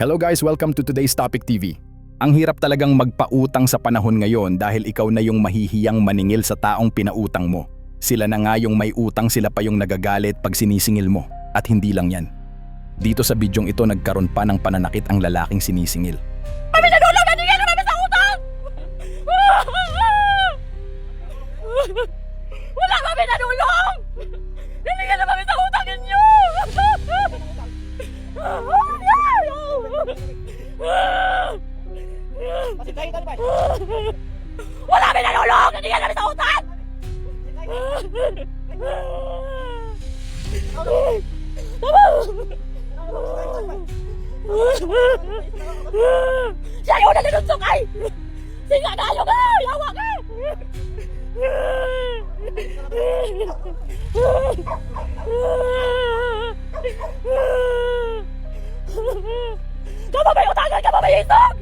Hello guys, welcome to today's Topic TV. Ang hirap talagang magpautang sa panahon ngayon dahil ikaw na yung mahihiyang maningil sa taong pinautang mo. Sila na nga yung may utang, sila pa yung nagagalit pag sinisingil mo. At hindi lang yan. Dito sa bidyong ito nagkaroon pa ng pananakit ang lalaking sinisingil. Kami nanulong! Naningil na kami sa utang! Wala kami nanulong! Naningil na kami sa utang ninyo! Wala kami nanulong! Naningil kami sa utang! Siya yung nanunsok ay! Singa na yung ay! Yawa ka! Kapabay utangan! Kapabay isog!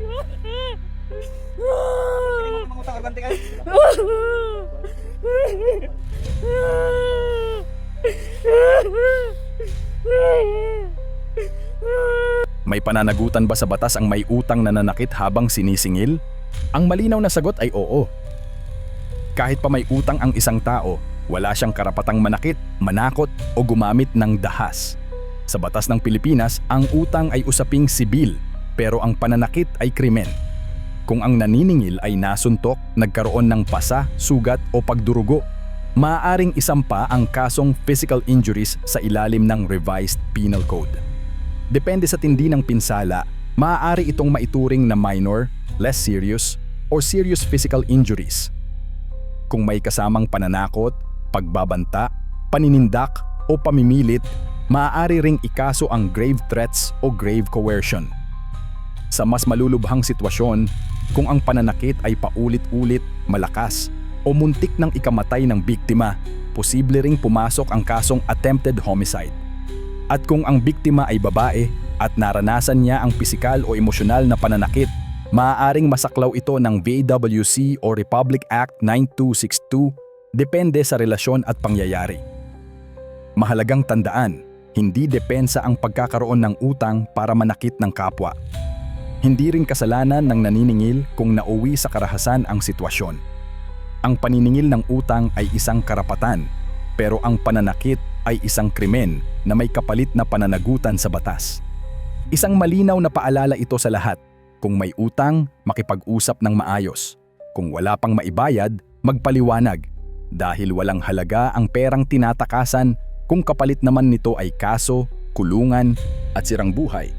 May pananagutan ba sa batas ang may utang na nanakit habang sinisingil? Ang malinaw na sagot ay oo. Kahit pa may utang ang isang tao, wala siyang karapatang manakit, manakot o gumamit ng dahas. Sa batas ng Pilipinas, ang utang ay usaping sibil, pero ang pananakit ay krimen. Kung ang naniningil ay nasuntok, nagkaroon ng pasa, sugat o pagdurugo, maaaring isampa ang kasong physical injuries sa ilalim ng Revised Penal Code. Depende sa tindi ng pinsala, maaari itong maituring na minor, less serious, or serious physical injuries. Kung may kasamang pananakot, pagbabanta, paninindak o pamimilit, maaari ring ikaso ang grave threats o grave coercion. Sa mas malulubhang sitwasyon, kung ang pananakit ay paulit-ulit, malakas, o muntik ng ikamatay ng biktima, posible ring pumasok ang kasong attempted homicide. At kung ang biktima ay babae at naranasan niya ang pisikal o emosyonal na pananakit, maaaring masaklaw ito ng VAWC o Republic Act 9262, depende sa relasyon at pangyayari. Mahalagang tandaan, hindi depensa ang pagkakaroon ng utang para manakit ng kapwa. Hindi rin kasalanan ng naniningil kung nauwi sa karahasan ang sitwasyon. Ang paniningil ng utang ay isang karapatan, pero ang pananakit ay isang krimen na may kapalit na pananagutan sa batas. Isang malinaw na paalala ito sa lahat. Kung may utang, makipag-usap ng maayos. Kung wala pang maibayad, magpaliwanag. Dahil walang halaga ang perang tinatakasan kung kapalit naman nito ay kaso, kulungan at sirang buhay.